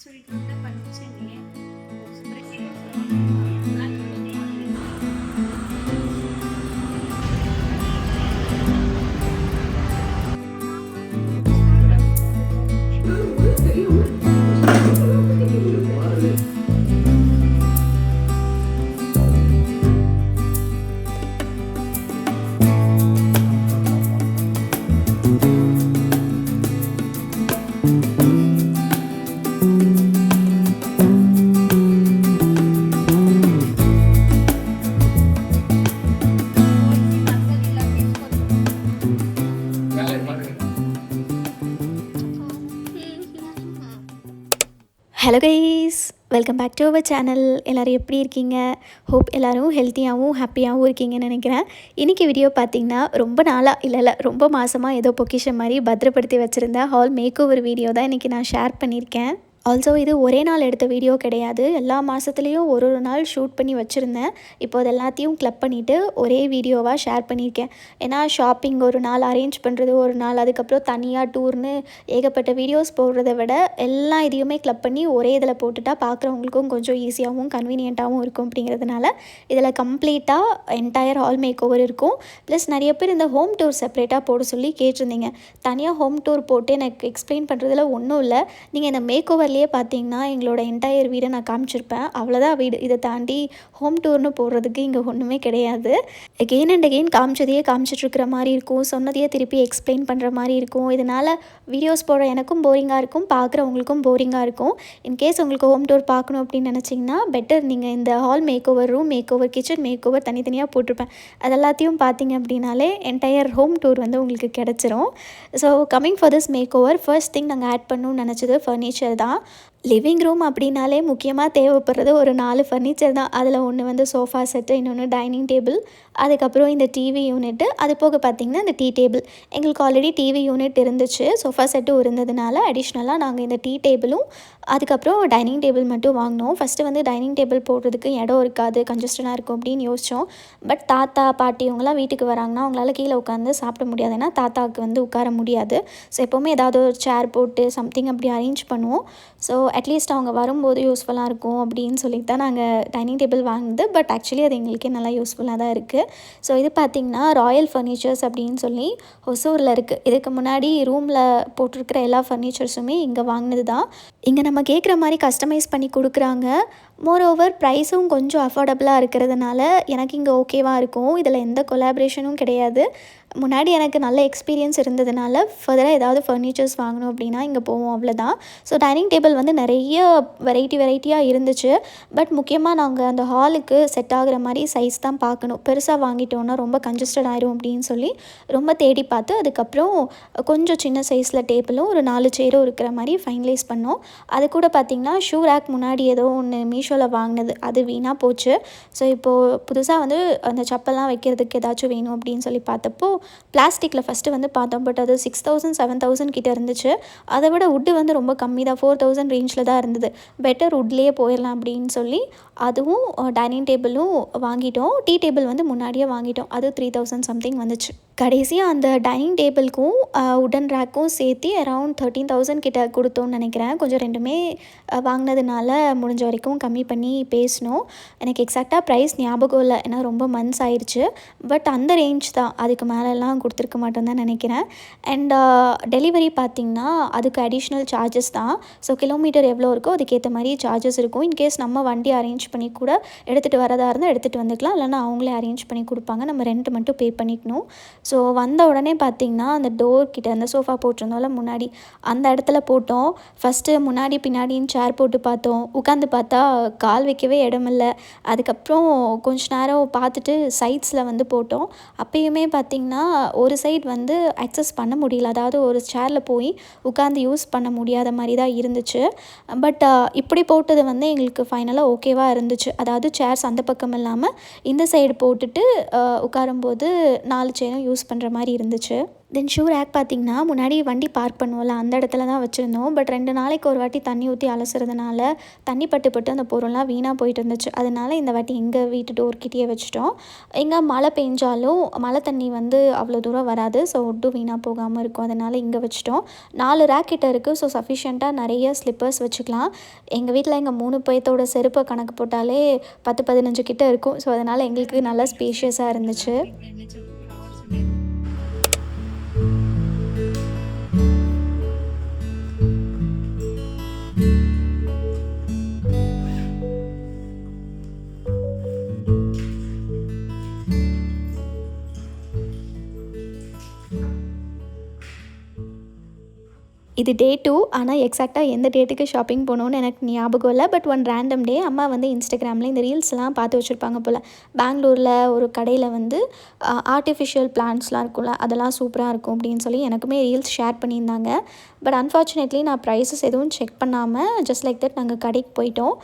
சொல்லிட்டு வந்து படிச்சேனே. Hello guys, welcome back to our channel. எல்லோரும் எப்படி இருக்கீங்க? ஹோப் எல்லோரும் ஹெல்த்தியாகவும் ஹாப்பியாகவும் இருக்கீங்கன்னு நினைக்கிறேன். இன்றைக்கி வீடியோ பார்த்திங்கன்னா ரொம்ப நாளாக இல்லை ரொம்ப மாதமாக ஏதோ பொக்கிஷம் மாதிரி பத்திரப்படுத்தி வச்சுருந்த ஹால் மேக் ஓவர் வீடியோ தான் இன்றைக்கி நான் ஷேர் பண்ணியிருக்கேன். ஆல்சோ இது ஒரே நாள் எடுத்த வீடியோ கிடையாது. எல்லா மாதத்துலேயும் ஒரு நாள் ஷூட் பண்ணி வச்சுருந்தேன். இப்போ அது எல்லாத்தையும் கிளப் பண்ணிவிட்டு ஒரே வீடியோவாக ஷேர் பண்ணியிருக்கேன். ஏன்னா ஷாப்பிங் ஒரு நாள், அரேஞ்ச் பண்ணுறது ஒரு நாள், அதுக்கப்புறம் தனியாக டூர்னு ஏகப்பட்ட வீடியோஸ் போடுறத விட எல்லா இதையுமே கிளப் பண்ணி ஒரே இதில் போட்டுட்டா பார்க்குறவங்களுக்கும் கொஞ்சம் ஈஸியாகவும் கன்வீனியண்ட்டாகவும் இருக்கும். அப்படிங்கிறதுனால இதில் கம்ப்ளீட்டாக என்டையர் ஹால் மேக் ஓவர் இருக்கும். ப்ளஸ் நிறைய பேர் இந்த ஹோம் டூர் செப்பரேட்டாக போட சொல்லி கேட்டிருந்தீங்க. தனியாக ஹோம் டூர் போட்டு எனக்கு எக்ஸ்பிளைன் பண்ணுறதுல ஒன்றும் இல்லை. நீங்கள் இந்த மேக் ஓவர் பார்த்தீங்கன்னா எங்களோட என்டையர் வீடை நான் காமிச்சிருப்பேன். அவ்வளோதான் வீடு. இதை தாண்டி ஹோம் டூர்னு போடுறதுக்கு இங்கே ஒன்றுமே கிடையாது. எகெயின் அண்ட் எகெயின் காமிச்சதையே காமிச்சிட்ருக்கிற மாதிரி இருக்கும், சொன்னதையே திருப்பி எக்ஸ்பிளைன் பண்ணுற மாதிரி இருக்கும். இதனால் வீடியோஸ் போடுற எனக்கும் போரிங்காக இருக்கும், பார்க்குறவங்களுக்கும் போரிங்காக இருக்கும். இன்கேஸ் உங்களுக்கு ஹோம் டூர் பார்க்கணும் அப்படின்னு நினச்சிங்கன்னா பெட்டர் நீங்கள் இந்த hall makeover, room makeover, kitchen makeover தனித்தனியாக போட்டிருப்பேன். அது எல்லாத்தையும் பார்த்தீங்க அப்படின்னாலே என்டையர் ஹோம் டூர் வந்து உங்களுக்கு கிடச்சிரும். So coming for this makeover, first thing நாங்கள் ஆட் பண்ணணும்னு நினச்சது ஃபர்னிச்சர் தான். லிவிங் ரூம் அப்படின்னாலே முக்கியமாக தேவைப்படுறது ஒரு 4 ஃபர்னிச்சர் தான். அதில் ஒன்று வந்து சோஃபா செட்டு, இன்னொன்று டைனிங் டேபிள், அதுக்கப்புறம் இந்த டிவி யூனிட்டு, அது போக பார்த்திங்கன்னா இந்த டீ டேபிள். எங்களுக்கு ஆல்ரெடி டிவி யூனிட் இருந்துச்சு, சோஃபா செட்டும் இருந்ததுனால அடிஷ்னலாக நாங்கள் இந்த டீ டேபிளும் அதுக்கப்புறம் டைனிங் டேபிள் மட்டும் வாங்கினோம். ஃபஸ்ட்டு வந்து டைனிங் டேபிள் போடுறதுக்கு இடம் இருக்காது, கன்ஜஸ்டனாக இருக்கும் அப்படின்னு யோசித்தோம். பட் தாத்தா பாட்டி இவங்கெல்லாம் வீட்டுக்கு வராங்கன்னா அவங்களால கீழே உட்காந்து சாப்பிட முடியாது. ஏன்னா தாத்தாவுக்கு வந்து உட்கார முடியாது. ஸோ எப்போவுமே ஏதாவது ஒரு சேர் போட்டு சம்திங் அப்படி அரேஞ்ச் பண்ணுவோம். ஸோ அட்லீஸ்ட் அவங்க வரும்போது யூஸ்ஃபுல்லாக இருக்கும் அப்படின்னு சொல்லிட்டு தான் நாங்கள் டைனிங் டேபிள் வாங்கினது. பட் ஆக்சுவலி அது எங்களுக்கே நல்லா யூஸ்ஃபுல்லாக தான் இருக்குது. ஸோ இது பார்த்திங்கன்னா ராயல் ஃபர்னிச்சர்ஸ் அப்படின்னு சொல்லி ஒசூரில் இருக்குது. இதுக்கு முன்னாடி ரூமில் போட்டிருக்கிற எல்லா ஃபர்னிச்சர்ஸுமே இங்கே வாங்கினது தான். இங்கே நம்ம கேட்குற மாதிரி கஸ்டமைஸ் பண்ணி கொடுக்குறாங்க. மோரோவர் ப்ரைஸும் கொஞ்சம் அஃபோர்டபுளாக இருக்கிறதுனால எனக்கு இங்கே ஓகேவாக இருக்கும். இதில் எந்த கொலாபரேஷனும் கிடையாது. முன்னாடி எனக்கு நல்ல எக்ஸ்பீரியன்ஸ் இருந்ததுனால ஃபர்தராக ஏதாவது ஃபர்னிச்சர்ஸ் வாங்கணும் அப்படின்னா இங்கே போவோம், அவ்வளோதான். ஸோ டைனிங் டேபிள் வந்து நிறைய வெரைட்டியாக இருந்துச்சு. பட் முக்கியமாக நாங்கள் அந்த ஹாலுக்கு செட் ஆகிற மாதிரி சைஸ் தான் பார்க்கணும். பெருசாக வாங்கிட்டோன்னா ரொம்ப கன்ஜஸ்டட் ஆயிரும் அப்படின்னு சொல்லி ரொம்ப தேடி பார்த்து அதுக்கப்புறம் கொஞ்சம் சின்ன சைஸில் டேபிளும் ஒரு 4 சேரும் இருக்கிற மாதிரி ஃபைனலைஸ் பண்ணோம். அது கூட பார்த்திங்கன்னா ஷூ ரேக் முன்னாடி ஏதோ ஒன்று மீஷோவில் வாங்கினது, அது வீணாக போச்சு. ஸோ இப்போது புதுசாக வந்து அந்த செப்பல்லாம் வைக்கிறதுக்கு ஏதாச்சும் வேணும் அப்படின்னு சொல்லி பார்த்தப்போ பிளாஸ்டிக்கில் ஃபஸ்ட்டு வந்து பார்த்தோம். பட் அது 6000 7000 கிட்டே இருந்துச்சு. அதை விட வுட்டு வந்து ரொம்ப கம்மி தான், 4000 ரேஞ்சில் தான் இருந்தது. பெட்டர் வுட்லேயே போயிடலாம் அப்படின்னு சொல்லி அதுவும் டைனிங் டேபிளும் வாங்கிட்டோம். டீ டேபிள் வந்து முன்னாடியே வாங்கிட்டோம். அது 3000 சம்திங் வந்துச்சு. கடைசியாக அந்த டைனிங் டேபிளுக்கும் உடன் ரேக்கும் சேர்த்து அரவுண்ட் 13000 கிட்ட கொடுத்தோன்னு நினைக்கிறேன். கொஞ்சம் ரெண்டுமே வாங்கினதுனால முடிஞ்ச வரைக்கும் கம்மி பண்ணி பேசினோம். எனக்கு எக்ஸாக்டாக ப்ரைஸ் ஞாபகம் இல்லை, ஏன்னா ரொம்ப மந்த்ஸ் ஆயிடுச்சு. பட் அந்த ரேஞ்ச் தான், அதுக்கு மேலெல்லாம் கொடுத்துருக்க மாட்டோம் தான் நினைக்கிறேன். அண்ட் டெலிவரி பார்த்திங்கன்னா அதுக்கு அடிஷ்னல் சார்ஜஸ் தான். ஸோ கிலோமீட்டர் எவ்வளோ இருக்கோ அதுக்கேற்ற மாதிரி சார்ஜஸ் இருக்கும். இன்கேஸ் நம்ம வண்டி அரேஞ்ச் பண்ணி கூட எடுத்துகிட்டு வரதா இருந்தால் எடுத்துகிட்டு வந்துக்கலாம், இல்லைனா அவங்களே அரேஞ்ச் பண்ணி கொடுப்பாங்க. நம்ம ரெண்ட் மட்டும் பே பண்ணிக்கணும். ஸோ வந்த உடனே பார்த்திங்கன்னா அந்த டோர் கிட்ட அந்த சோஃபா போட்டிருந்தோம்ல முன்னாடி, அந்த இடத்துல போட்டோம். ஃபஸ்ட்டு முன்னாடி பின்னாடின்னு சேர் போட்டு பார்த்தோம். உட்காந்து பார்த்தா கால் வைக்கவே இடம் இல்லை. அதுக்கப்புறம் கொஞ்ச நேரம் பார்த்துட்டு சைட்ஸில் வந்து போட்டோம். அப்பயுமே பார்த்திங்கன்னா ஒரு சைடு வந்து அக்சஸ் பண்ண முடியல. அதாவது ஒரு சேரில் போய் உட்காந்து யூஸ் பண்ண முடியாத மாதிரி தான் இருந்துச்சு. பட் இப்படி போட்டது வந்து எங்களுக்கு ஃபைனலாக ஓகேவாக இருந்துச்சு. அதாவது சேர்ஸ் அந்த பக்கம் இல்லாமல் இந்த சைடு போட்டுட்டு உட்காரும்போது 4 சேரும் யூஸ் பண்ணுற மாதிரி இருந்துச்சு. தென் ஷூ ரேக் பார்த்திங்கன்னா முன்னாடி வண்டி பார்க் பண்ணுவோம்ல அந்த இடத்துல தான் வச்சுருந்தோம். பட் 2 நாளைக்கு ஒரு வாட்டி தண்ணி ஊற்றி அலசுறதுனால தண்ணி பட்டு அந்த பொருள்லாம் வீணாக போயிட்டு இருந்துச்சு. அதனால இந்த வாட்டி எங்கள் வீட்டு டோர்கிட்டயே வச்சுட்டோம். எங்கே மழை பெஞ்சாலும் மழை தண்ணி வந்து அவ்வளோ தூரம் வராது. ஸோ ஒட்டும் வீணாக போகாமல் இருக்கும். அதனால் இங்கே வச்சுட்டோம். 4 ரேக் கிட்ட இருக்குது. ஸோ சஃபிஷியண்ட்டாக நிறைய ஸ்லிப்பர்ஸ் வச்சுக்கலாம். எங்கள் வீட்டில் எங்கள் 3 பேர்த்தோட செருப்பை கணக்கு போட்டாலே 10-15 கிட்ட இருக்கும். ஸோ அதனால் எங்களுக்கு நல்லா ஸ்பேஷியஸாக இருந்துச்சு. இது டே 2. ஆனால் எக்ஸாக்டாக எந்த டேட்டுக்கு ஷாப்பிங் போகணுன்னு எனக்கு ஞாபகம் இல்லை. பட் ஒன் ரேண்டம் டே அம்மா வந்து இன்ஸ்டாகிராமில் இந்த ரீல்ஸ்லாம் பார்த்து வச்சுருப்பாங்க போல். பெங்களூரில் ஒரு கடையில் வந்து ஆர்டிஃபிஷியல் பிளான்ட்ஸ்லாம் இருக்கும்ல, அதெல்லாம் சூப்பராக இருக்கும் அப்படின்னு சொல்லி எனக்குமே ரீல்ஸ் ஷேர் பண்ணியிருந்தாங்க. பட் அன்ஃபார்ச்சுனேட்லி நான் ப்ரைஸஸ் எதுவும் செக் பண்ணாமல் ஜஸ்ட் லைக் தட் நாங்கள் கடைக்கு போயிட்டோம்.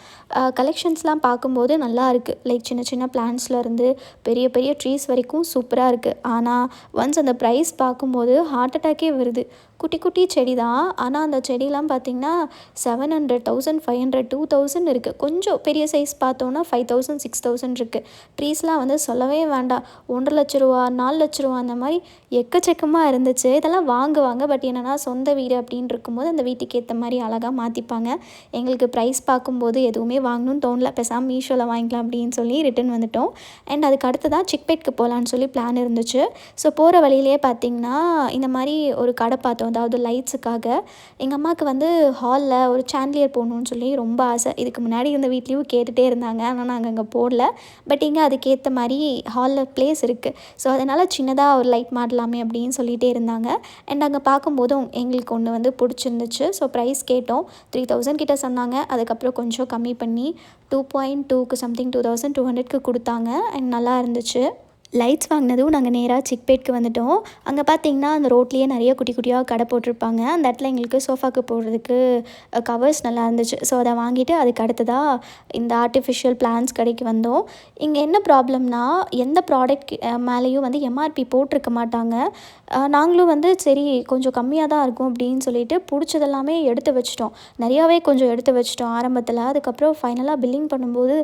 கலெக்ஷன்ஸ்லாம் பார்க்கும்போது நல்லா இருக்குது. லைக் சின்ன சின்ன பிளான்ட்ஸ்லேருந்து பெரிய பெரிய ட்ரீஸ் வரைக்கும் சூப்பராக இருக்குது. ஆனால் ஒன்ஸ் அந்த ப்ரைஸ் பார்க்கும்போது ஹார்ட் அட்டாக்கே வருது. குட்டி குட்டி செடி தான். ஆனால் அந்த செடிலாம் பார்த்திங்கன்னா 700, 1500, 2000 இருக்குது. கொஞ்சம் பெரிய சைஸ் பார்த்தோன்னா 5000, 6000 இருக்குது. ட்ரீஸ்லாம் வந்து சொல்லவே வேண்டாம். 1.5 லட்ச ரூபா, 4 லட்ச ரூபா அந்த மாதிரி எக்கச்சக்கமாக இருந்துச்சு. இதெல்லாம் வாங்குவாங்க. பட் என்னென்னா சொந்த வீடு அப்படின்னு இருக்கும்போது அந்த வீட்டுக்கு ஏற்ற மாதிரி அழகாக மாற்றிப்பாங்க. எங்களுக்கு ப்ரைஸ் பார்க்கும்போது எதுவுமே வாங்கணும்னு தோணல. பேசாமல் மீஷோவில் வாங்கிக்கலாம் அப்படின்னு சொல்லி ரிட்டன் வந்துட்டோம். அண்ட் அதுக்கு அடுத்து தான் சிக்பேட்க்கு போகலான்னு சொல்லி பிளான் இருந்துச்சு. ஸோ போகிற வழியிலே பார்த்திங்கன்னா இந்த மாதிரி ஒரு கடை பார்த்தோம். அதாவது லைட்ஸுக்காக எங்கள் அம்மாவுக்கு வந்து ஹாலில் ஒரு சாண்ட்லியர் போடணுன்னு சொல்லி ரொம்ப ஆசை. இதுக்கு முன்னாடி இருந்த வீட்லேயும் கேட்டுகிட்டே இருந்தாங்க. ஆனால் நாங்கள் அங்கே போடல. பட் இங்கே அதுக்கேற்ற மாதிரி ஹாலில் ப்ளேஸ் இருக்குது. ஸோ அதனால் சின்னதாக ஒரு லைட் மாடலாமே அப்படின்னு சொல்லிகிட்டே இருந்தாங்க. அண்ட் அங்கே பார்க்கும்போதும் எங்களுக்கு ஒன்று வந்து பிடிச்சிருந்துச்சு. ஸோ ப்ரைஸ் கேட்டோம். 3000 கிட்ட சொன்னாங்க. அதுக்கப்புறம் கொஞ்சம் கம்மி பண்ணி 2.2க்கு சம்திங் 2200க்கு கொடுத்தாங்க. அண்ட் நல்லா இருந்துச்சு. லைட்ஸ் வாங்கினதும் நாங்கள் நேராக சிக்பேட்க்கு வந்துவிட்டோம். அங்கே பார்த்திங்கன்னா அந்த ரோட்லேயே நிறைய குட்டி குட்டியாக கடை போட்டிருப்பாங்க. அந்த இடத்துல எங்களுக்கு சோஃபாவுக்கு போடுறதுக்கு கவர்ஸ் நல்லா இருந்துச்சு. ஸோ அதை வாங்கிட்டு அதுக்கு அடுத்ததாக இந்த ஆர்டிஃபிஷியல் பிளான்ட்ஸ் கடைக்கு வந்தோம். இங்கே என்ன ப்ராப்ளம்னா எந்த ப்ராடக்ட் மேலேயும் வந்து எம்ஆர்பி போட்டிருக்க மாட்டாங்க. நாங்களும் வந்து சரி கொஞ்சம் கம்மியாக தான் இருக்கும் அப்படின்னு சொல்லிட்டு பிடிச்சதெல்லாமே எடுத்து வச்சிட்டோம். நிறையாவே கொஞ்சம் எடுத்து வச்சிட்டோம் ஆரம்பத்தில். அதுக்கப்புறம் ஃபைனலாக பில்லிங் பண்ணும்போது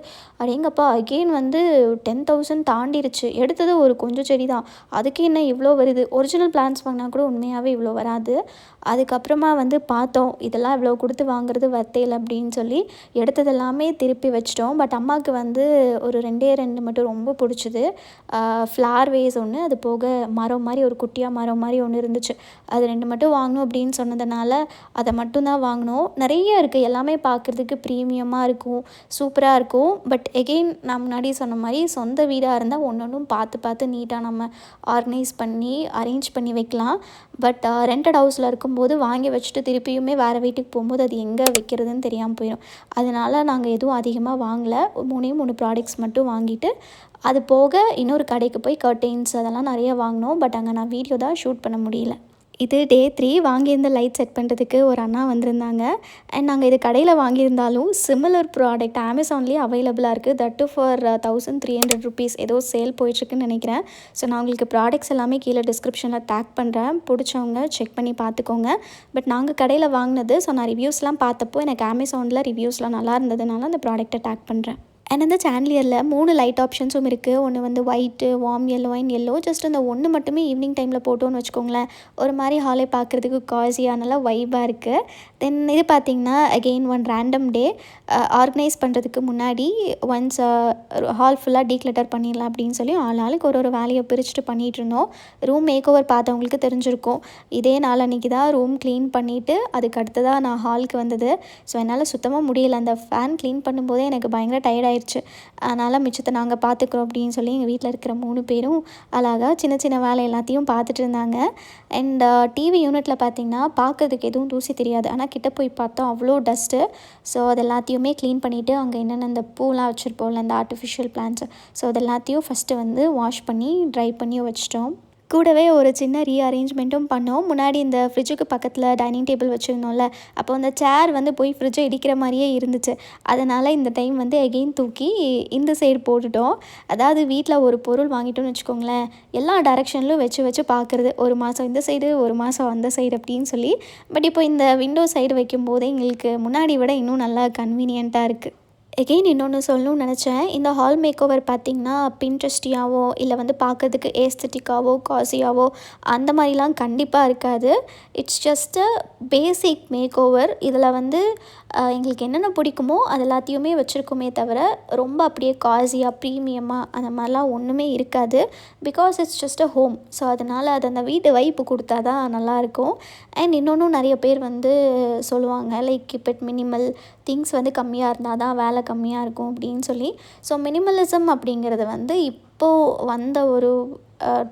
அடேங்கப்பா அகெயின் வந்து 10,000 தாண்டிருச்சு. எடுத்தது ஒரு கொஞ்சம் செடி தான். அதுக்கு என்ன இவ்வளோ வருது? ஒரிஜினல் பிளான்ட்ஸ் வாங்கினா கூட உண்மையாகவே இவ்வளோ வராது. அதுக்கப்புறமா வந்து பார்த்தோம் இதெல்லாம் இவ்வளோ கொடுத்து வாங்குறது வர்த்தேல அப்படின்னு சொல்லி எடுத்ததெல்லாமே திருப்பி வச்சிட்டோம். பட் அம்மாவுக்கு வந்து ஒரு 2 மட்டும் ரொம்ப பிடிச்சிது. ஃப்ளார் வேஸ் ஒன்று, அது போக மரம் மாதிரி ஒரு குட்டியாக மரம் மாதிரி ஒன்று இருந்துச்சு. அது 2 மட்டும் வாங்கணும் அப்படின்னு சொன்னதுனால அதை மட்டும்தான் வாங்கினோம். நிறைய இருக்குது. எல்லாமே பார்க்குறதுக்கு ப்ரீமியமாக இருக்கும், சூப்பராக இருக்கும். பட் எகெயின் நான் முன்னாடி சொன்ன மாதிரி சொந்த வீடாக இருந்தால் ஒன்று பார்த்து நீட்டாக நம்ம ஆர்கனைஸ் பண்ணி அரேஞ்ச் பண்ணி வைக்கலாம். பட் ரெண்டட் ஹவுஸில் இருக்கும்போது வாங்கி வச்சுட்டு திருப்பியுமே வேறு வீட்டுக்கு போகும்போது அது எங்கே வைக்கிறதுன்னு தெரியாமல் போயிடும். அதனால் நாங்கள் எதுவும் அதிகமாக வாங்கலை. 3 ப்ராடக்ட்ஸ் மட்டும் வாங்கிட்டு அது போக இன்னொரு கடைக்கு போய் கர்டைன்ஸ் அதெல்லாம் நிறைய வாங்கினோம். பட் அங்கே நான் வீடியோ தான் ஷூட் பண்ண முடியல. இது டே 3. வாங்கியிருந்த லைட் செட் பண்ணுறதுக்கு ஒரு அண்ணா வந்திருந்தாங்க. அண்ட் நாங்கள் இது கடையில் வாங்கியிருந்தாலும் சிமிலர் ப்ராடக்ட் அமேசான்லேயே அவைலபிளாக இருக்குது. தட்டு ஃபார் 1300 ருபீஸ் ஏதோ சேல் போயிட்டுருக்குன்னு நினைக்கிறேன். ஸோ நான் உங்களுக்கு ப்ராடக்ட்ஸ் எல்லாமே கீழே டிஸ்கிரிப்ஷனில் டேக் பண்ணுறேன். பிடிச்சவங்க செக் பண்ணி பார்த்துக்கோங்க. பட் நாங்கள் கடையில் வாங்கினது. ஸோ நான் ரிவ்யூஸ்லாம் பார்த்தப்போ எனக்கு அமேசானில் ரிவ்யூஸ்லாம் நல்லா இருந்ததுனால அந்த ப்ராடக்ட்டை டேக் பண்ணுறேன். அண்ட் அந்த சாண்ட்லியரில் 3 லைட் ஆப்ஷன்ஸும் இருக்குது. ஒன்று வந்து white, warm yellow and yellow. Just அந்த ஒன்று மட்டுமே ஈவினிங் டைமில் போட்டோன்னு வச்சுக்கோங்களேன், ஒரு மாதிரி ஹாலே பார்க்குறதுக்கு காஸியாக நல்லா வைபாக இருக்குது. தென் இது பார்த்திங்கன்னா again one random day. Organise பண்ணுறதுக்கு முன்னாடி ஒன்ஸ் ஹால் ஃபுல்லாக டீக்ளட்டர் பண்ணிடலாம் அப்படின்னு சொல்லி ஆளுக்கு ஒரு வேலையை பிரிச்சுட்டு பண்ணிகிட்டு இருந்தோம். ரூம் மேக் ஓவர் பார்த்தவங்களுக்கு தெரிஞ்சிருக்கும். இதே நாள் அன்றைக்கி தான் ரூம் க்ளீன் பண்ணிவிட்டு அதுக்கு அடுத்ததாக நான் ஹாலுக்கு வந்தது. ஸோ என்னால் சுத்தமாக முடியலை. அந்த ஃபேன் க்ளீன் பண்ணும்போதே எனக்கு பயங்கர டயர்டாக ஆயிடுச்சு. அதனால் மிச்சத்தை நாங்கள் பார்த்துக்குறோம் அப்படின்னு சொல்லி எங்கள் வீட்டில் இருக்கிற 3 பேரும் அழகாக சின்ன வேலை எல்லாத்தையும் பார்த்துட்டு இருந்தாங்க. அண்ட் டிவி யூனிட்டில் பார்த்திங்கன்னா பார்க்குறதுக்கு எதுவும் தூசி தெரியாது. ஆனால் கிட்ட போய் பார்த்தோம் அவ்வளோ டஸ்ட்டு. ஸோ அது எல்லாத்தையுமே க்ளீன் பண்ணிவிட்டு அங்கே என்னென்ன இந்த பூலாம் வச்சுருப்போம்ல இந்த ஆர்டிஃபிஷியல் பிளான்ட்ஸு, ஸோ அது எல்லாத்தையும் ஃபஸ்ட்டு வந்து வாஷ் பண்ணி ட்ரை பண்ணி வச்சிட்டோம். கூடவே ஒரு சின்ன ரீஅரேஞ்ச்மெண்ட்டும் பண்ணோம். முன்னாடி இந்த ஃப்ரிட்ஜுக்கு பக்கத்தில் டைனிங் டேபிள் வச்சுருந்தோம்ல, அப்போ அந்த சேர் வந்து போய் ஃப்ரிட்ஜை இடிக்கிற மாதிரியே இருந்துச்சு. அதனால் இந்த டைம் வந்து எகெயின் தூக்கி இந்த சைடு போட்டுட்டோம். அதாவது வீட்டில் ஒரு பொருள் வாங்கிட்டோம்னு வச்சுக்கோங்களேன், எல்லா டைரெக்ஷன்லையும் வச்சு வச்சு பார்க்குறது. ஒரு மாதம் இந்த சைடு, ஒரு மாதம் அந்த சைடு அப்படின்னு சொல்லி. பட் இப்போ இந்த விண்டோ சைடு வைக்கும்போது எங்களுக்கு முன்னாடி விட இன்னும் நல்லா கன்வீனியண்ட்டாக இருக்குது. எகெயின் இன்னொன்று சொல்லணும்னு நினச்சேன். இந்த ஹால் மேக் ஓவர் பார்த்திங்கன்னா பின்ட்ரெஸ்டியாவோ இல்லை வந்து பார்க்கறதுக்கு ஏஸ்தட்டிக்காவோ காசியாவோ அந்த மாதிரிலாம் கண்டிப்பாக இருக்காது. It's just a basic makeover. இதில் வந்து எங்களுக்கு என்னென்ன பிடிக்குமோ அது எல்லாத்தையுமே வச்சுருக்கோமே தவிர ரொம்ப அப்படியே காசியாக ப்ரீமியமாக அந்த மாதிரிலாம் ஒன்றுமே இருக்காது. Because it's just a home. So அதனால் அது அந்த வீட்டு வைப்பு கொடுத்தா தான் நல்லாயிருக்கும். அண்ட் இன்னொன்றும் நிறைய பேர் வந்து சொல்லுவாங்க, like keep it minimal, things வந்து கம்மியாக இருந்தால் தான் வேலை கம்மியாக இருக்கும் அப்படின்னு சொல்லி. ஸோ மினிமலிசம் அப்படிங்கிறது வந்து இப்போது வந்த ஒரு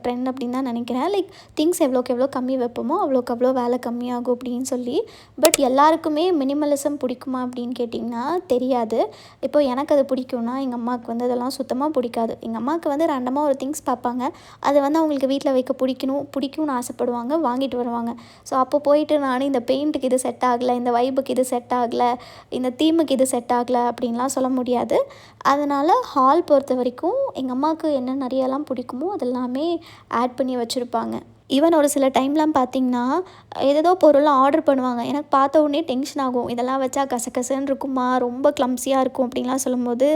ட்ரெண்ட் அப்படின்னு தான் நினைக்கிறேன். லைக் திங்ஸ் எவ்வளோக்கு எவ்வளோ கம்மி வைப்போமோ அவ்வளோக்கு அவ்வளோ வேலை கம்மியாகும் அப்படின்னு சொல்லி. பட் எல்லாருக்குமே மினிமலிசம் பிடிக்குமா அப்படின்னு கேட்டிங்கன்னா தெரியாது. இப்போ எனக்கு அது பிடிக்கும்னா எங்கள் அம்மாவுக்கு வந்து அதெல்லாம் சுத்தமாக பிடிக்காது. எங்கள் அம்மாவுக்கு வந்து ரேண்டமாக ஒரு திங்ஸ் பார்ப்பாங்க, அதை வந்து அவங்களுக்கு வீட்டில் வைக்க பிடிக்கும்னு ஆசைப்படுவாங்க, வாங்கிட்டு வருவாங்க. ஸோ அப்போ போயிட்டு நான் இந்த பெயிண்ட்டுக்கு இது செட் ஆகலை, இந்த வைபுக்கு இது செட் ஆகலை, இந்த தீமுக்கு இது செட் ஆகலை அப்படின்லாம் சொல்ல முடியாது. அதனால் ஹால் பொறுத்த வரைக்கும் எங்கள் அம்மாவுக்கு என்ன நிறையலாம் பிடிக்குமோ அதெல்லாமே ஆட் பண்ணி வச்சுருப்பாங்க. ஈவன் ஒரு சில டைம்லாம் பார்த்திங்கன்னா ஏதேதோ பொருள்லாம் ஆர்டர் பண்ணுவாங்க. எனக்கு பார்த்த உடனே டென்ஷன் ஆகும். இதெல்லாம் வச்சா கசகசன்னு இருக்குமா, ரொம்ப க்ளம்ஸியாக இருக்கும் அப்படின்லாம் சொல்லும்போது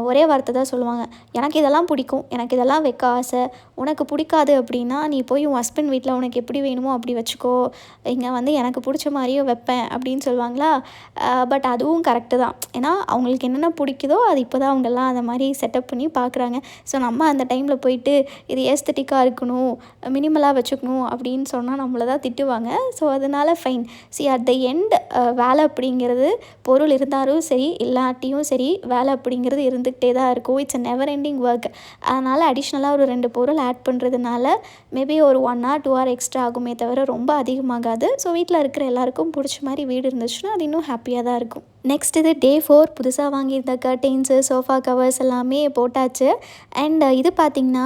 ஒரே வார்த்தை தான் சொல்லுவாங்க, எனக்கு இதெல்லாம் பிடிக்கும், எனக்கு இதெல்லாம் வைக்க ஆசை, உனக்கு பிடிக்காது அப்படின்னா நீ போய் உன் ஹஸ்பண்ட் வீட்டில் உனக்கு எப்படி வேணுமோ அப்படி வச்சுக்கோ, இங்கே வந்து எனக்கு பிடிச்ச மாதிரியே வைப்பேன் அப்படின்னு சொல்லுவாங்களா. பட் அதுவும் கரெக்டு தான். ஏன்னா அவங்களுக்கு என்னென்ன பிடிக்குதோ அது இப்போ தான் அவங்கெல்லாம் அந்த மாதிரி செட்டப் பண்ணி பார்க்குறாங்க. ஸோ நம்ம அந்த டைமில் போயிட்டு இது ஏஸ்தட்டிக்காக இருக்கணும், மினிமலாக வச்சுக்கணும் அப்படின்னு சொன்னால் நம்மளை தான் திட்டுவாங்க. ஸோ அதனால் ஃபைன். அட் த எண்ட் வேலை அப்படிங்கிறது பொருள் இருந்தாலும் சரி இல்லாட்டியும் சரி வேலை அப்படிங்கிறது இருந்துக்கிட்டே தான் இருக்கும். It's a never ending work. அதனால் அடிஷ்னலாக ஒரு 2 பொருள் ஆட் பண்ணுறதுனால மேபி ஒரு 1 hour 2 hour எக்ஸ்ட்ரா ஆகுமே தவிர ரொம்ப அதிகமாகாது. ஸோ வீட்டில் இருக்கிற எல்லாருக்கும் பிடிச்ச மாதிரி வீடு இருந்துச்சுன்னா அது இன்னும் ஹாப்பியாக தான் இருக்கும். நெக்ஸ்ட் இது Day 4 புதுசாக வாங்கியிருந்த கர்டைன்ஸு, சோஃபா கவர்ஸ் எல்லாமே போட்டாச்சு. அண்ட் இது பார்த்திங்கன்னா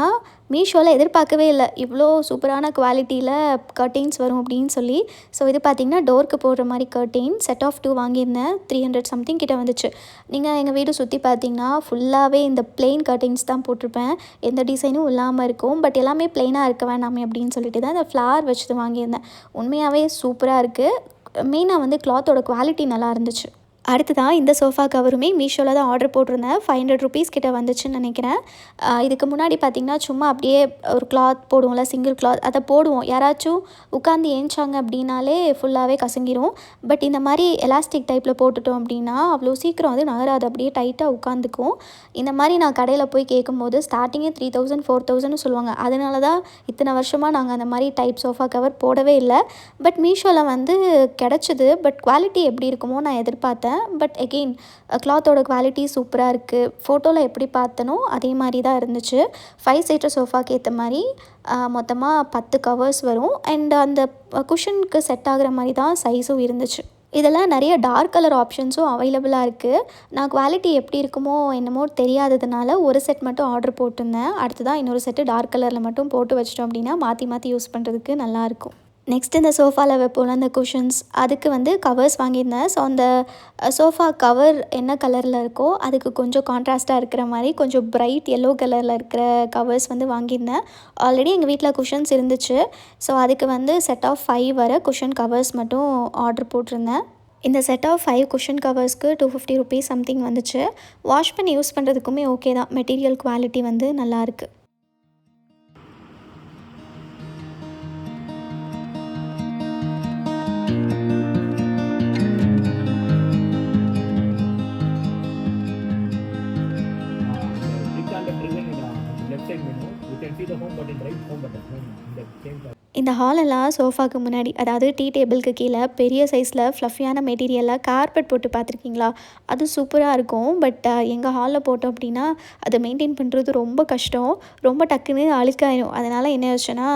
மீஷோவில் எதிர்பார்க்கவே இல்லை இவ்வளோ சூப்பரான குவாலிட்டியில் கர்டைன்ஸ் வரும் அப்படின்னு சொல்லி. ஸோ இது பார்த்திங்கன்னா டோருக்கு போடுற மாதிரி கர்டைன் செட் ஆஃப் 2 வாங்கியிருந்தேன். 300 சம்திங் கிட்ட வந்துச்சு. நீங்கள் எங்கள் வீடு சுற்றி பார்த்திங்கன்னா ஃபுல்லாகவே இந்த பிளெயின் கர்டைன்ஸ் தான் போட்டிருப்பேன், எந்த டிசைனும் இல்லாமல் இருக்கும். பட் எல்லாமே பிளெயினாக இருக்க வேண்டாமே அப்படின்னு சொல்லிட்டு தான் இந்த ஃப்ளார் வச்சது வாங்கியிருந்தேன். உண்மையாகவே சூப்பராக இருக்குது. மெயினாக வந்து கிளாத்தோட குவாலிட்டி நல்லா இருந்துச்சு. அடுத்ததான் இந்த சோஃபா கவருமே மீஷோவில் தான் ஆர்டர் போட்டிருந்தேன். 500 rupees கிட்ட வந்துச்சுன்னு நினைக்கிறேன். இதுக்கு முன்னாடி பார்த்திங்கன்னா சும்மா அப்படியே ஒரு கிளாத் போடுவோம்ல, சிங்கிள் கிளாத், அதை போடுவோம். யாராச்சும் உட்காந்து ஏஞ்சாங்க அப்படின்னாலே ஃபுல்லாகவே கசங்கிரும். பட் இந்த மாதிரி எலாஸ்டிக் டைப்பில் போட்டுட்டோம் அப்படின்னா அவ்வளோ சீக்கிரம் அது நகராது, அப்படியே டைட்டாக உட்காந்துக்கும். இந்த மாதிரி நான் கடையில் போய் கேட்கும்போது ஸ்டார்டிங்கே 3000 4000 சொல்லுவாங்க. அதனால தான் இத்தனை வருஷமாக நாங்கள் அந்த மாதிரி டைப் சோஃபா கவர் போடவே இல்லை. பட் மீஷோவில் வந்து கிடச்சிது. பட் குவாலிட்டி எப்படி இருக்குமோ நான் எதிர்பார்த்தேன். பட் எகெயின் கிளாத்தோட குவாலிட்டி சூப்பராக இருக்குது. ஃபோட்டோவில் எப்படி பார்த்தனோ அதே மாதிரி தான் இருந்துச்சு. 5 seater சோஃபாக்கு ஏற்ற மாதிரி மொத்தமாக 10 கவர்ஸ் வரும். அண்ட் அந்த குஷனுக்கு செட் ஆகிற மாதிரி தான் சைஸும் இருந்துச்சு. இதெல்லாம் நிறைய டார்க் கலர் ஆப்ஷன்ஸும் அவைலபிளாக இருக்குது. நான் குவாலிட்டி எப்படி இருக்குமோ என்னமோ தெரியாததுனால ஒரு செட் மட்டும் ஆர்டர் போட்டிருந்தேன். அடுத்ததான் இன்னொரு செட்டு டார்க் கலரில் மட்டும் போட்டு வச்சிட்டோம் அப்படின்னா மாற்றி மாற்றி யூஸ் பண்ணுறதுக்கு நல்லாயிருக்கும். நெக்ஸ்ட் இந்த சோஃபாவில் வைப்போம்ல அந்த குஷன்ஸ், அதுக்கு வந்து கவர்ஸ் வாங்கியிருந்தேன். ஸோ அந்த சோஃபா கவர் என்ன கலரில் இருக்கோ அதுக்கு கொஞ்சம் கான்ட்ராஸ்ட்டாக இருக்கிற மாதிரி கொஞ்சம் பிரைட் எல்லோ கலரில் இருக்கிற கவர்ஸ் வந்து வாங்கியிருந்தேன். ஆல்ரெடி எங்கள் வீட்டில் குஷன்ஸ் இருந்துச்சு. ஸோ அதுக்கு வந்து செட் ஆஃப் 5 வர குஷன் கவர்ஸ் மட்டும் ஆர்டர் போட்டிருந்தேன். இந்த செட் ஆஃப் 5 குஷன் கவர்ஸ்க்கு 250 rupees சம்திங் வந்துச்சு. வாஷ் பண்ணி யூஸ் பண்ணுறதுக்குமே ஓகே தான். மெட்டீரியல் குவாலிட்டி வந்து நல்லாயிருக்கு. இந்த ஹாலெல்லாம் சோஃபாவுக்கு முன்னாடி, அதாவது டீ டேபிளுக்கு கீழே பெரிய சைஸில் ஃப்ளஃபியான மெட்டீரியலில் கார்பெட் போட்டு பார்த்துருக்கீங்களா? அது சூப்பராக இருக்கும். பட் எங்கள் ஹாலில் போட்டோம் அப்படின்னா அதை மெயின்டைன் பண்ணுறது ரொம்ப கஷ்டம். ரொம்ப டக்குன்னு அழுக்காயிடும். அதனால் என்ன யோசிச்சேன்னா,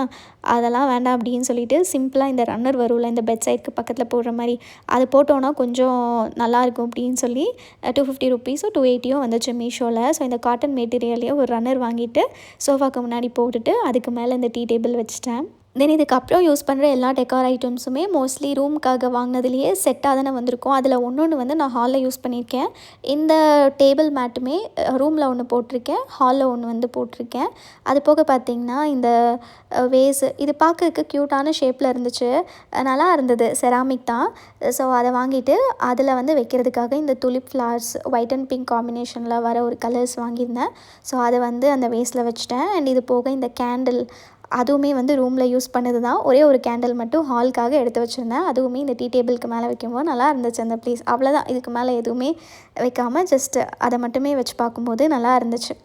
அதெல்லாம் வேண்டாம் அப்படின்னு சொல்லிட்டு சிம்பிளாக இந்த ரன்னர் வரும்ல, இந்த பெட் சைடுக்கு பக்கத்தில் போடுற மாதிரி, அது போட்டோன்னா கொஞ்சம் நல்லாயிருக்கும் அப்படின்னு சொல்லி ₹250 280 வந்துச்சு மீஷோவில். ஸோ இந்த காட்டன் மெட்டீரியல்லையே ஒரு ரன்னர் வாங்கிட்டு சோஃபாவுக்கு முன்னாடி போட்டுட்டு அதுக்கு மேலே இந்த டீ டேபிள் வச்சுட்டேன். தென் இதுக்கப்புறம் யூஸ் பண்ணுற எல்லா டெக்கார் ஐட்டம்ஸுமே மோஸ்ட்லி ரூமுக்காக வாங்கினதுலேயே செட்டாக தானே வந்திருக்கும். அதில் ஒன்று வந்து நான் ஹாலில் யூஸ் பண்ணியிருக்கேன். இந்த டேபிள் மேட்டுமே ரூமில் ஒன்று போட்டிருக்கேன், ஹாலில் ஒன்று வந்து போட்டிருக்கேன். அது போக பார்த்திங்கன்னா இந்த வேஸு, இது பார்க்கறதுக்கு க்யூட்டான ஷேப்பில் இருந்துச்சு, நல்லா இருந்தது, செராமிக் தான். ஸோ அதை வாங்கிட்டு அதில் வந்து வைக்கிறதுக்காக இந்த tulip flowers white and pink காம்பினேஷனில் வர ஒரு கலர்ஸ் வாங்கியிருந்தேன். ஸோ அதை வந்து அந்த வேஸில் வச்சுட்டேன். அண்ட் இது போக இந்த கேண்டில், அதுவுமே வந்து ரூமில் யூஸ் பண்ணது தான். ஒரே ஒரு கேண்டில் மட்டும் ஹாலுக்காக எடுத்து வச்சுருந்தேன். அதுவுமே இந்த டீ டேபிளுக்கு மேலே வைக்கும்போது நல்லா இருந்துச்சு அந்த ப்ளேஸ். அவ்வளோதான், இதுக்கு மேலே எதுவுமே வைக்காமல் ஜஸ்ட் அதை மட்டுமே வச்சு பார்க்கும்போது நல்லா இருந்துச்சு.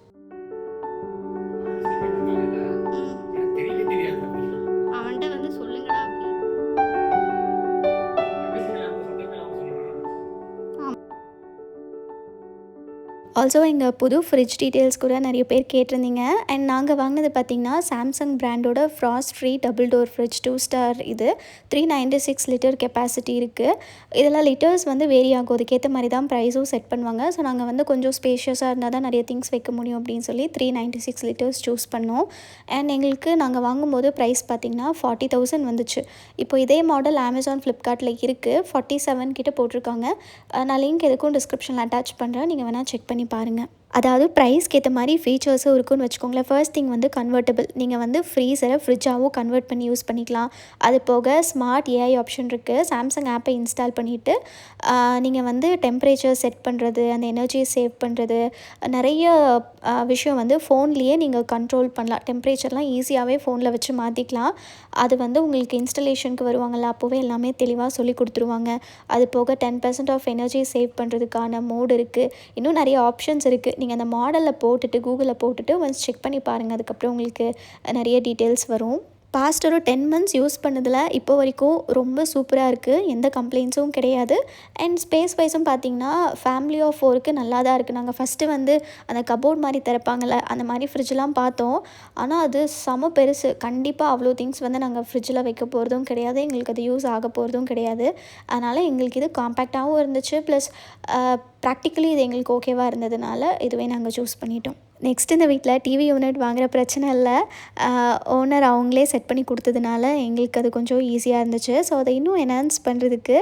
ஆல்சோ எங்கள் புது ஃப்ரிட்ஜ் டீட்டெயில்ஸ் கூட நிறைய பேர் கேட்டிருந்தீங்க. அண்ட் நாங்கள் வாங்கினது பார்த்திங்கன்னா சாம்சங் பிராண்டோட frost free double door fridge 2 star. இது 396 லிட்டர் கெப்பாசிட்டி இருக்குது. இதெல்லாம் லிட்டர்ஸ் வந்து வேரி ஆகும், அதுக்கேற்ற மாதிரி தான் ப்ரைஸும் செட் பண்ணுவாங்க. ஸோ நாங்கள் வந்து கொஞ்சம் ஸ்பேஷியஸாக இருந்தால் தான் நிறைய திங்ஸ் வைக்க முடியும் அப்படின்னு சொல்லி 396 லிட்டர்ஸ் சூஸ் பண்ணோம். அண்ட் எங்களுக்கு நாங்கள் வாங்கும்போது ப்ரைஸ் பார்த்திங்கன்னா 40,000 வந்துச்சு. இப்போ இதே மாடல் அமேசான் ஃப்ளிப்கார்ட்டில் இருக்குது, 47 கிட்ட போட்டிருக்காங்க. நான் லிங்க் எதுக்கும் டிஸ்கிரிப்ஷனில் அட்டாச் பண்ணுறேன், நீங்கள் வேணால் செக் பண்ணி பாருங்கள். அதாவது ப்ரைஸ்க்கு ஏற்ற மாதிரி ஃபீச்சர்ஸும் இருக்குன்னு வச்சுக்கோங்களேன். ஃபர்ஸ்ட் திங் வந்து கன்வெர்ட்டபிள், நீங்கள் வந்து ஃப்ரீசரை ஃப்ரிட்ஜாகவும் கன்வெர்ட் பண்ணி யூஸ் பண்ணிக்கலாம். அது போக ஸ்மார்ட் ஏஐ ஆப்ஷன் இருக்குது. சாம்சங் ஆப்பை இன்ஸ்டால் பண்ணிவிட்டு நீங்கள் வந்து டெம்பரேச்சர் செட் பண்ணுறது, அந்த எனர்ஜியை சேவ் பண்ணுறது, நிறைய விஷயம் வந்து ஃபோன்லேயே நீங்கள் கண்ட்ரோல் பண்ணலாம். டெம்பரேச்சர்லாம் ஈஸியாகவே ஃபோனில் வச்சு மாற்றிக்கலாம். அது வந்து உங்களுக்கு இன்ஸ்டலேஷனுக்கு வருவாங்கள்ல, அப்போவே எல்லாமே தெளிவாக சொல்லி கொடுத்துருவாங்க. அது போக 10% ஆஃப் எனர்ஜி சேவ் பண்ணுறதுக்கான மோட் இருக்குது. இன்னும் நிறைய ஆப்ஷன்ஸ் இருக்குது. நீங்கள் அந்த மாடலில் போட்டுட்டு கூகுளில் போட்டுட்டு ஒன்ஸ் செக் பண்ணி பாருங்கள். அதுக்கப்புறம் உங்களுக்கு நிறைய டீட்டெயில்ஸ் வரும். பாஸ்ட் ஒரு 10 மந்த்ஸ் யூஸ் பண்ணதில் இப்போ வரைக்கும் ரொம்ப சூப்பராக இருக்குது, எந்த கம்ப்ளைண்ட்ஸும் கிடையாது. அண்ட் ஸ்பேஸ் வைஸும் பார்த்திங்கன்னா ஃபேமிலி ஆஃப் 4க்கு நல்லா தான் இருக்குது. நாங்கள் ஃபஸ்ட்டு வந்து அந்த கபோர்ட் மாதிரி திறப்பாங்கள்ல, அந்த மாதிரி ஃப்ரிட்ஜெலாம் பார்த்தோம். ஆனால் அது செம பெருசு. கண்டிப்பாக அவ்வளோ திங்ஸ் வந்து நாங்கள் ஃப்ரிட்ஜில் வைக்க போகிறதும் கிடையாது, எங்களுக்கு அது யூஸ் ஆக போகிறதும் கிடையாது. அதனால் எங்களுக்கு இது காம்பேக்டாகவும் இருந்துச்சு, ப்ளஸ் ப்ராக்டிக்கலி இது எங்களுக்கு ஓகேவாக இருந்ததுனால இதுவே நாங்கள் சூஸ் பண்ணிட்டோம். நெக்ஸ்ட் இந்த வீட்டில் டிவி யூனிட் வாங்குகிற பிரச்சனை இல்லை, ஓனர் அவங்களே செட் பண்ணி கொடுத்ததுனால எங்களுக்கு அது கொஞ்சம் ஈஸியாக இருந்துச்சு. ஸோ அதை இன்னும் என்ஹான்ஸ் பண்ணுறதுக்கு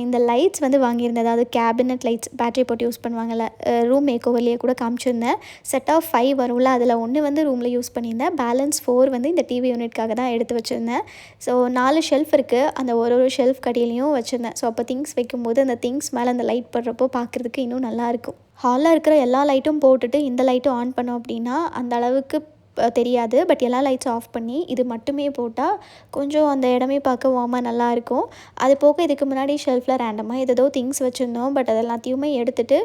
இந்த லைட்ஸ் வந்து வாங்கியிருந்தேன். அதாவது கேபினட் லைட்ஸ் பேட்டரி போட்டு யூஸ் பண்ணுவாங்கள்ல, ரூம் மேக்கோவர்லேயே கூட காமிச்சிருந்தேன். செட் ஆஃப் 5 வரும்ல, அதில் ஒன்று வந்து ரூமில் யூஸ் பண்ணியிருந்தேன், பேலன்ஸ் 4 வந்து இந்த டிவி யூனிட்காக தான் எடுத்து வச்சுருந்தேன். ஸோ 4 ஷெல்ஃப் இருக்குது, அந்த ஒரு ஷெல்ஃப் கடியிலையும் வச்சுருந்தேன். ஸோ அப்போ திங்ஸ் வைக்கும்போது அந்த திங்ஸ் மேலே அந்த லைட் படுறப்போ பார்க்குறதுக்கு இன்னும் நல்லாயிருக்கும். ஹாலில் இருக்கிற எல்லா லைட்டும் போட்டுட்டு இந்த லைட்டும் ஆன் பண்ணோம் அப்படின்னா அந்த அளவுக்கு தெரியாது. பட் எல்லா லைட்ஸும் ஆஃப் பண்ணி இது மட்டுமே போட்டால் கொஞ்சம் அந்த இடமே பார்க்க வார்மாக நல்லாயிருக்கும். அது போக இதுக்கு முன்னாடி ஷெல்ஃபில் ரேண்டமாக ஏதோ திங்ஸ் வச்சுருந்தோம். பட் அது எல்லாத்தையுமே எடுத்துகிட்டு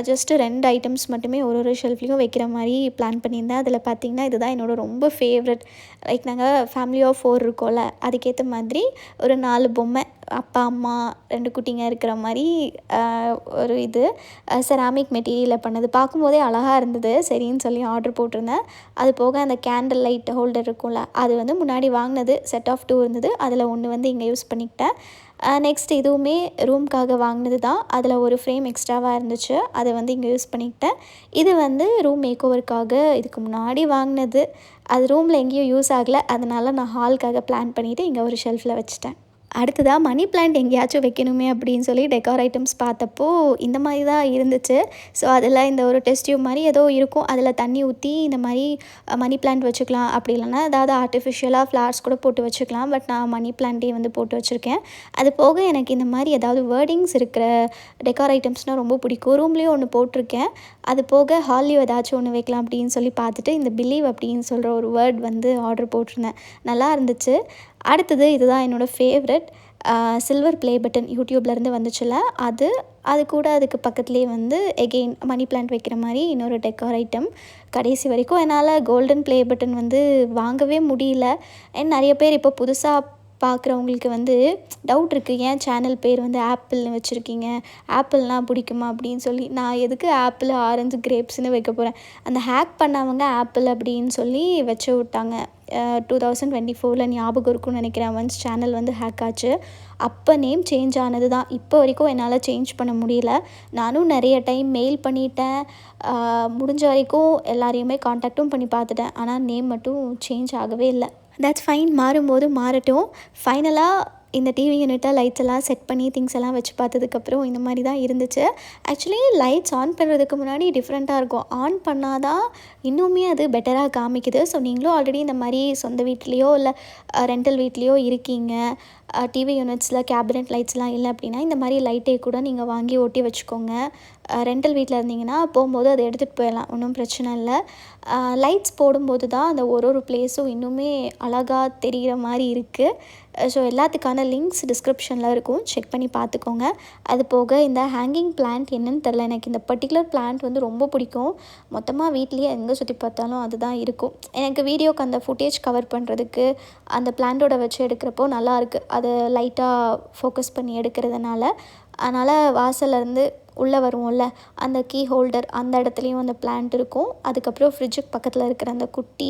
ஜஸ்ட்டு 2 ஐட்டம்ஸ் மட்டுமே ஒரு ஷெல்ஃப்லேயும் வைக்கிற மாதிரி பிளான் பண்ணியிருந்தேன். அதில் பார்த்திங்கன்னா இதுதான் என்னோடய ரொம்ப ஃபேவரட். லைக் நாங்கள் ஃபேமிலி ஆஃப் 4 இருக்கோம்ல, அதுக்கேற்ற மாதிரி ஒரு 4 பொம்மை, அப்பா அம்மா 2 குட்டிங்க இருக்கிற மாதிரி ஒரு இது செராமிக் மெட்டீரியலில் பண்ணது, பார்க்கும்போதே அழகாக இருந்தது. சரின்னு சொல்லி ஆர்டர் போட்டிருந்தேன். அது போக அந்த கேண்டில் லைட் ஹோல்டர் இருக்கும்ல, அது வந்து முன்னாடி வாங்கினது செட் ஆஃப் 2 இருந்தது, அதில் ஒன்று வந்து இங்கே யூஸ் பண்ணிக்கிட்டேன். நெக்ஸ்ட் இதுவுமே ரூம்க்காக வாங்கினது தான், அதில் ஒரு ஃப்ரேம் எக்ஸ்ட்ராவாக இருந்துச்சு, அதை வந்து இங்கே யூஸ் பண்ணிக்கிட்டேன். இது வந்து ரூம் மேக்கோவருக்காக இதுக்கு முன்னாடி வாங்கினது, அது ரூமில் எங்கேயும் யூஸ் ஆகலை, அதனால் நான் ஹாலுக்காக பிளான் பண்ணிவிட்டு இங்கே ஒரு ஷெல்ஃபில் வச்சுட்டேன். அடுத்ததாக மணி பிளான்ட் எங்கேயாச்சும் வைக்கணுமே அப்படின்னு சொல்லி டெக்கார் ஐட்டம்ஸ் பார்த்தப்போ இந்த மாதிரி தான் இருந்துச்சு. ஸோ அதில் இந்த ஒரு டெஸ்ட் டியூப் மாதிரி ஏதோ இருக்கும், அதில் தண்ணி ஊற்றி இந்த மாதிரி மணி பிளான்ட் வச்சுக்கலாம். அப்படி இல்லைனா ஏதாவது ஆர்டிஃபிஷியலாக ஃப்ளவர்ஸ் கூட போட்டு வச்சுக்கலாம். பட் நான் மணி பிளான்ட்டே வந்து போட்டு வச்சுருக்கேன். அது போக எனக்கு இந்த மாதிரி ஏதாவது வேர்டிங்ஸ் இருக்கிற டெக்கார் ஐட்டம்ஸ்னால் ரொம்ப பிடிக்கும். ரூம்லேயும் ஒன்று போட்டிருக்கேன். அது போக ஹால்லையும் ஏதாச்சும் ஒன்று வைக்கலாம் அப்படின்னு சொல்லி பார்த்துட்டு இந்த பிலீவ் அப்படின்னு சொல்கிற ஒரு வேர்ட் வந்து ஆர்டர் போட்டிருந்தேன், நல்லா இருந்துச்சு. அடுத்தது இதுதான் என்னோடய ஃபேவரட், சில்வர் ப்ளே பட்டன் யூடியூப்லேருந்து வந்துச்சுல அது அது கூட அதுக்கு பக்கத்துலேயே வந்து எகெயின் மணி பிளான்ட் வைக்கிற மாதிரி இன்னொரு டெக்கார் ஐட்டம். கடைசி வரைக்கும் என்னால் கோல்டன் ப்ளே பட்டன் வந்து வாங்கவே முடியல. அண்ட் நிறைய பேர் இப்போ புதுசாக பார்க்குறவங்களுக்கு வந்து டவுட் இருக்குது, ஏன் சேனல் பேர் வந்து ஆப்பிள்னு வச்சுருக்கீங்க, ஆப்பிள்னால் பிடிக்குமா அப்படின்னு சொல்லி. நான் எதுக்கு ஆப்பிள் ஆரஞ்சு கிரேப்ஸ்னு வைக்க போகிறேன். அந்த ஹேக் பண்ணவங்க ஆப்பிள் அப்படின்னு சொல்லி வச்சு விட்டாங்க. 2024 ஞாபகம் இருக்கும்னு நினைக்கிறேன். ஒன்ஸ் சேனல் வந்து ஹேக் ஆச்சு. அப்போ நேம் சேஞ்ச் ஆனது தான். இப்போ வரைக்கும் என்னால் சேஞ்ச் பண்ண முடியல. நானும் நிறைய டைம் மெயில் பண்ணிட்டேன். முடிஞ்ச வரைக்கும் எல்லாரையுமே காண்டாக்டும் பண்ணி பார்த்துட்டேன். ஆனால் நேம் மட்டும் சேஞ்ச் ஆகவே இல்லை. தட்ஸ் ஃபைன், மாறும்போது மாறட்டும். ஃபைனலாக இந்த டிவி யூனிட்டை லைட்ஸ் எல்லாம் செட் பண்ணி திங்ஸ் எல்லாம் வச்சு பார்த்ததுக்கப்புறம் இந்த மாதிரி தான் இருந்துச்சு. ஆக்சுவலி லைட்ஸ் ஆன் பண்ணுறதுக்கு முன்னாடி டிஃப்ரெண்ட்டாக இருக்கும். ஆன் பண்ணால் தான் இன்னுமே அது பெட்டராக காமிக்குது. ஸோ நீங்களும் ஆல்ரெடி இந்த மாதிரி சொந்த வீட்லேயோ இல்லை ரெண்டல் வீட்லேயோ இருக்கீங்க, டிவி யூனிட்ஸில் கேபினெட் லைட்ஸ்லாம் இல்லை அப்படின்னா இந்த மாதிரி லைட்டே கூட நீங்கள் வாங்கி ஒட்டி வச்சுக்கோங்க. ரெண்டல் வீட்டில் இருந்தீங்கன்னா போகும்போது அதை எடுத்துகிட்டு போயிடலாம், ஒன்றும் பிரச்சனை இல்லை. லைட்ஸ் போடும்போது தான் அந்த ஒரு பிளேஸும் இன்னுமே அழகாக தெரிகிற மாதிரி இருக்குது. ஸோ எல்லாத்துக்கான லிங்க்ஸ் டிஸ்கிரிப்ஷனில் இருக்கும், செக் பண்ணி பார்த்துக்கோங்க. அது போக இந்த ஹேங்கிங் பிளான்ட் என்னன்னு தெரில, எனக்கு இந்த பர்டிகுலர் பிளான்ட் வந்து ரொம்ப பிடிக்கும். மொத்தமாக வீட்லேயே எங்கே சுற்றி பார்த்தாலும் அதுதான் இருக்கும். எனக்கு வீடியோக்கு அந்த ஃபுட்டேஜ் கவர் பண்ணுறதுக்கு அந்த பிளான்ட்டோட வச்சு எடுக்கிறப்போ நல்லாயிருக்கு, அதை லைட்டாக ஃபோக்கஸ் பண்ணி எடுக்கிறதுனால. அதனால் வாசல்லேருந்து உள்ளே வருவோம்ல, அந்த கீ ஹோல்டர் அந்த இடத்துலையும் அந்த பிளான்ட் இருக்கும். அதுக்கப்புறம் ஃப்ரிட்ஜுக்கு பக்கத்தில் இருக்கிற அந்த குட்டி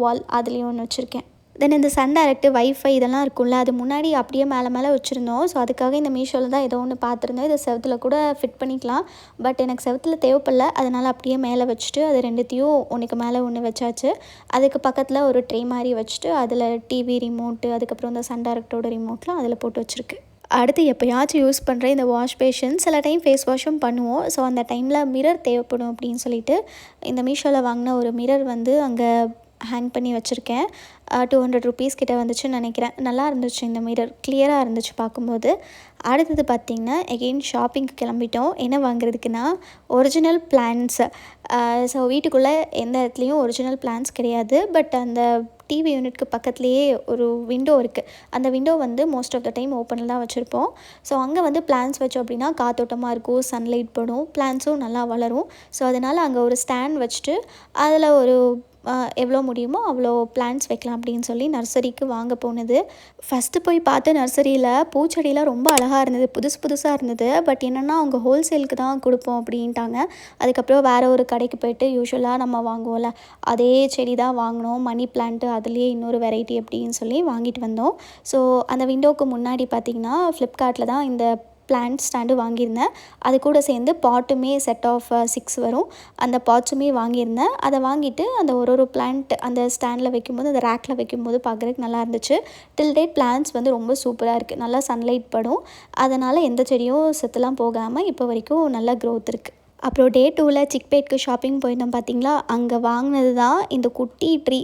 வால் அதுலேயும் ஒன்று வச்சுருக்கேன். தென் இந்த சன் டைரக்ட் வைஃபை இதெல்லாம் இருக்கும்ல, அது முன்னாடி அப்படியே மேலே வச்சுருந்தோம். ஸோ அதுக்காக இந்த மீஷோவில் தான் ஏதோ ஒன்று பார்த்துருந்தோம். இதை செவத்தில் கூட ஃபிட் பண்ணிக்கலாம். பட் எனக்கு செவத்தில் தேவைப்படல, அதனால் அப்படியே மேலே வச்சுட்டு அது ரெண்டுத்தையும் ஒன்றுக்கு மேலே ஒன்று வச்சாச்சு. அதுக்கு பக்கத்தில் ஒரு ட்ரே மாதிரி வச்சுட்டு அதில் டிவி ரிமோட்டு, அதுக்கப்புறம் இந்த சன் டைரக்டோட ரிமோட்லாம் அதில் போட்டு வச்சுருக்கு. அடுத்து எப்போயாச்சும் யூஸ் பண்ணுற இந்த வாஷ் பேஷன், சில டைம் ஃபேஸ் வாஷும் பண்ணுவோம். ஸோ அந்த டைமில் மிரர் தேவைப்படும் அப்படின்னு சொல்லிட்டு இந்த மீஷோவில் வாங்கின ஒரு மிரர் வந்து அங்கே ஹேங் பண்ணி வச்சுருக்கேன். 200 rupees கிட்ட வந்துச்சுன்னு நினைக்கிறேன். நல்லா இருந்துச்சு, இந்த மிரர் கிளியராக இருந்துச்சு பார்க்கும்போது. அடுத்தது பார்த்திங்கன்னா எகெயின் ஷாப்பிங்க்கு கிளம்பிட்டோம். என்ன வாங்குறதுக்குன்னா ஒரிஜினல் பிளான்ட்ஸு. ஸோ வீட்டுக்குள்ளே எந்த இடத்துலையும் ஒரிஜினல் பிளான்ட்ஸ் கிடையாது. பட் அந்த டிவி யூனிட்க்கு பக்கத்துலேயே ஒரு விண்டோ இருக்குது. அந்த விண்டோ வந்து மோஸ்ட் ஆஃப் த டைம் ஓப்பனில் தான் வச்சுருப்போம். ஸோ அங்கே வந்து பிளான்ட்ஸ் வச்சோம் அப்படின்னா காத்தோட்டமாக இருக்கும், சன்லைட் படும், பிளான்ட்ஸும் நல்லா வளரும். ஸோ அதனால் அங்கே ஒரு ஸ்டாண்ட் வச்சுட்டு அதில் ஒரு எவ்வளோ முடியுமோ அவ்வளோ பிளான்ட்ஸ் வைக்கலாம் அப்படின்னு சொல்லி நர்சரிக்கு வாங்க போனது. ஃபஸ்ட்டு போய் பார்த்த நர்சரியில் பூச்செடியெலாம் ரொம்ப அழகாக இருந்தது, புதுசாக இருந்தது. பட் என்னென்னா அவங்க ஹோல்சேலுக்கு தான் கொடுப்போம் அப்படின்ட்டாங்க. அதுக்கப்புறம் வேறு ஒரு கடைக்கு போய்ட்டு யூஸ்வலாக நம்ம வாங்குவோம்ல அதே செடி தான் வாங்கினோம். மணி பிளான்ட்டு அதுலேயே இன்னொரு வெரைட்டி அப்படின்னு சொல்லி வாங்கிட்டு வந்தோம். ஸோ அந்த விண்டோவுக்கு முன்னாடி பார்த்திங்கன்னா ஃப்ளிப்கார்ட்டில் தான் இந்த பிளான்ட் ஸ்டாண்டு வாங்கியிருந்தேன். அது கூட சேர்ந்து பாட்டுமே செட் ஆஃப் 6 வரும். அந்த பாட்ஸுமே வாங்கியிருந்தேன். அதை வாங்கிட்டு அந்த ஒரு பிளான்ட் அந்த ஸ்டாண்டில் வைக்கும்போது, அந்த ரேக்கில் வைக்கும்போது பார்க்குறதுக்கு நல்லா இருந்துச்சு. டில் டேட் பிளான்ட்ஸ் வந்து ரொம்ப சூப்பராக இருக்குது, நல்லா சன்லைட் படும். அதனால் எந்த செடியும் செத்துலாம் போகாமல் இப்போ வரைக்கும் நல்ல க்ரோத் இருக்குது. அப்புறம் டே 2ல் சிக்பேட்க்கு ஷாப்பிங் போயிருந்தோம் பார்த்திங்களா, அங்கே வாங்கினது தான் இந்த குட்டி ட்ரீ.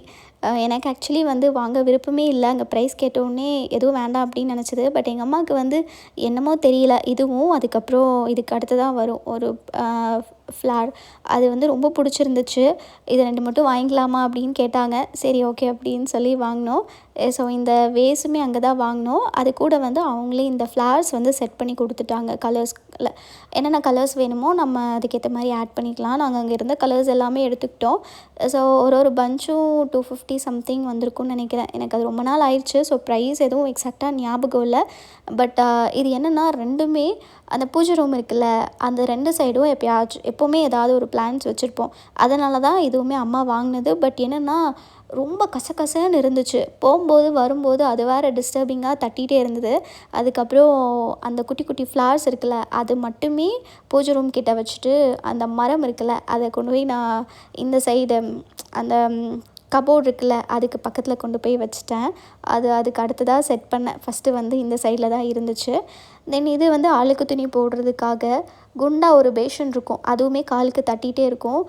எனக்கு ஆக்சுவலி வந்து வாங்க விருப்பமே இல்லை. அங்கே ப்ரைஸ் கேட்டோடனே எதுவும் வேண்டாம் அப்படின்னு நினச்சது. பட் எங்கள் அம்மாவுக்கு வந்து என்னமோ தெரியல, இதுவும் அதுக்கப்புறம் இதுக்கு அடுத்து தான் வரும் ஒரு ஃப்ளார், அது வந்து ரொம்ப பிடிச்சிருந்துச்சு. இது 2 மட்டும் வாங்கிக்கலாமா அப்படின்னு கேட்டாங்க. சரி ஓகே அப்படின்னு சொல்லி வாங்கினோம். ஸோ இந்த வேஸுமே அங்கே தான் வாங்கினோம். அது கூட வந்து அவங்களே இந்த ஃப்ளார்ஸ் வந்து செட் பண்ணி கொடுத்துட்டாங்க. கலர்ஸில் என்னென்ன கலர்ஸ் வேணுமோ நம்ம அதுக்கேற்ற மாதிரி ஆட் பண்ணிக்கலாம். நாங்கள் அங்கே இருந்த கலர்ஸ் எல்லாமே எடுத்துக்கிட்டோம். ஸோ ஒரு பஞ்சும் 250 சம்திங் வந்திருக்கும்னு நினைக்கிறேன். எனக்கு அது ரொம்ப நாள் ஆயிடுச்சு. ஸோ ப்ரைஸ் எதுவும் எக்ஸாக்டாக ஞாபகம் இல்லை. பட் இது என்னென்னா ரெண்டுமே அந்த பூஜை ரூம் இருக்குல்ல, அந்த 2 சைடும் எப்போவுமே ஏதாவது ஒரு பிளான்ட்ஸ் வச்சுருப்போம். அதனால தான் இதுவுமே அம்மா வாங்கினது. பட் என்னென்னா ரொம்ப கசகசன்னு இருந்துச்சு. போகும்போது வரும்போது அது வேறு டிஸ்டர்பிங்காக தட்டிகிட்டே இருந்தது. அதுக்கப்புறம் அந்த குட்டி குட்டி ஃப்ளார்ஸ் இருக்குல்ல, அது மட்டுமே பூஜை ரூம் கிட்ட வச்சுட்டு அந்த மரம் இருக்குல்ல அதை கொண்டு போய் நான் இந்த சைடு அந்த கபோர்ட் இருக்குல்ல அதுக்கு பக்கத்தில் கொண்டு போய் வச்சுட்டேன். அதுக்கு அடுத்ததாக செட் பண்ணேன். ஃபஸ்ட்டு வந்து இந்த சைடில் தான் இருந்துச்சு. தென் இது வந்து அழுக்கு துணி போடுறதுக்காக குண்டா ஒரு பேஷன் இருக்கும், அதுவுமே காலுக்கு தட்டிகிட்டே இருக்கும்.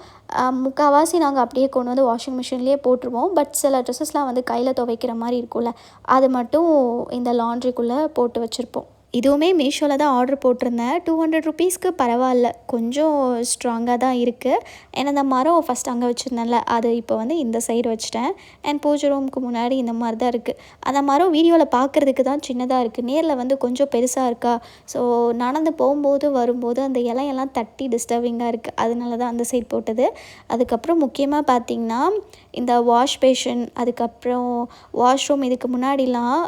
முக்கால்வாசி நாங்கள் அப்படியே கொண்டு வந்து வாஷிங் மிஷின்லேயே போட்டுருவோம். பட் சில ட்ரெஸ்ஸஸ்லாம் வந்து கையில் துவைக்கிற மாதிரி இருக்கும்ல, அது மட்டும் இந்த லாண்ட்ரிக்குள்ளே போட்டு வச்சுருப்போம். இதுவுமே மீஷோவில் தான் ஆர்டர் போட்டிருந்தேன். 200 ருபீஸ்க்கு பரவாயில்ல, கொஞ்சம் ஸ்ட்ராங்காக தான் இருக்குது. ஏன்னா இந்த மரம் ஃபஸ்ட் அங்கே வச்சுருந்தேன்ல, அது இப்போ வந்து இந்த சைடு வச்சுட்டேன். அண்ட் பூஜை ரூமுக்கு முன்னாடி இந்த மாதிரி தான் இருக்குது. அந்த மரம் வீடியோவில் பார்க்குறதுக்கு தான் சின்னதாக இருக்குது, நேரில் வந்து கொஞ்சம் பெருசாக இருக்கா. ஸோ நடந்து போகும்போது வரும்போது அந்த இலையெல்லாம் தட்டி டிஸ்டர்பிங்காக இருக்குது, அதனால தான் அந்த சைடு போட்டது. அதுக்கப்புறம் முக்கியமாக பார்த்திங்கன்னா இந்த வாஷ் பேஷன், அதுக்கப்புறம் வாஷ்ரூம், இதுக்கு முன்னாடிலாம்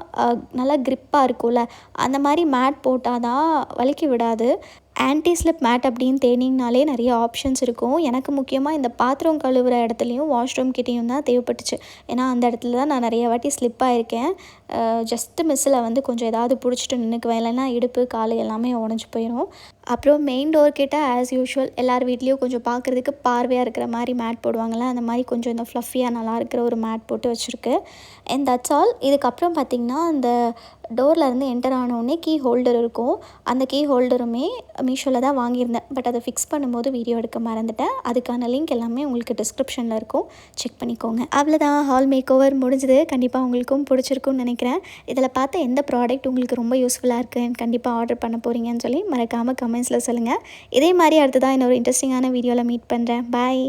நல்லா க்ரிப்பாக இருக்கும்ல, அந்த மாதிரி மேட் போட்டால் தான் வழுக்கி விடாது. ஆன்டி ஸ்லிப் மேட் அப்படின்னு தேடிங்கனாலே நிறைய ஆப்ஷன்ஸ் இருக்கும். எனக்கு முக்கியமாக இந்த பாத்திரம் கழுவுற இடத்துலையும் வாஷ்ரூம் கிட்டேயும் தான் தேவைப்பட்டுச்சு. ஏன்னா அந்த இடத்துல தான் நான் நிறைய வாட்டி ஸ்லிப் ஆகிருக்கேன். ஜஸ்ட்டு மிஸ்ஸில் வந்து கொஞ்சம் ஏதாவது பிடிச்சிட்டு நின்றுக்குவேன், இல்லைன்னா இடுப்பு கால் எல்லாமே உடஞ்சி போயிடும். அப்புறம் மெயின் டோர் கிட்ட ஆஸ் யூஷுவல் எல்லார் வீட்லேயும் கொஞ்சம் பார்க்குறதுக்கு பார்வையாக இருக்கிற மாதிரி மேட் போடுவாங்கள்ல, அந்த மாதிரி கொஞ்சம் இந்த ஃப்ளஃபியாக நல்லா இருக்கிற ஒரு மேட் போட்டு வச்சுருக்கு. And that's all. இதுக்கப்புறம் பார்த்திங்கன்னா அந்த டோர்லேருந்து என்டர் ஆனோடனே கீ ஹோல்டர் இருக்கும். அந்த கீ ஹோல்டருமே மீஷோவில் தான் வாங்கியிருந்தேன். பட் அதை ஃபிக்ஸ் பண்ணும்போது வீடியோ எடுக்க மறந்துட்டேன். அதுக்கான லிங்க் எல்லாமே உங்களுக்கு டிஸ்கிரிப்ஷனில் இருக்கும், செக் பண்ணிக்கோங்க. அவ்வளோதான், ஹால் மேக் ஓவர் முடிஞ்சுது. கண்டிப்பாக உங்களுக்கும் பிடிச்சிருக்குன்னு நினைக்கிறேன். இதில் பார்த்த எந்த ப்ராடக்ட் உங்களுக்கு ரொம்ப யூஸ்ஃபுல்லாக இருக்குது, கண்டிப்பாக ஆர்டர் பண்ண போகிறீங்கன்னு சொல்லி மறக்காமல் கமெண்ட்ஸில் சொல்லுங்கள். இதே மாதிரி அடுத்ததான் இன்னொரு இன்ட்ரெஸ்டிங்கான வீடியோவில் மீட் பண்ணுறேன். பாய்.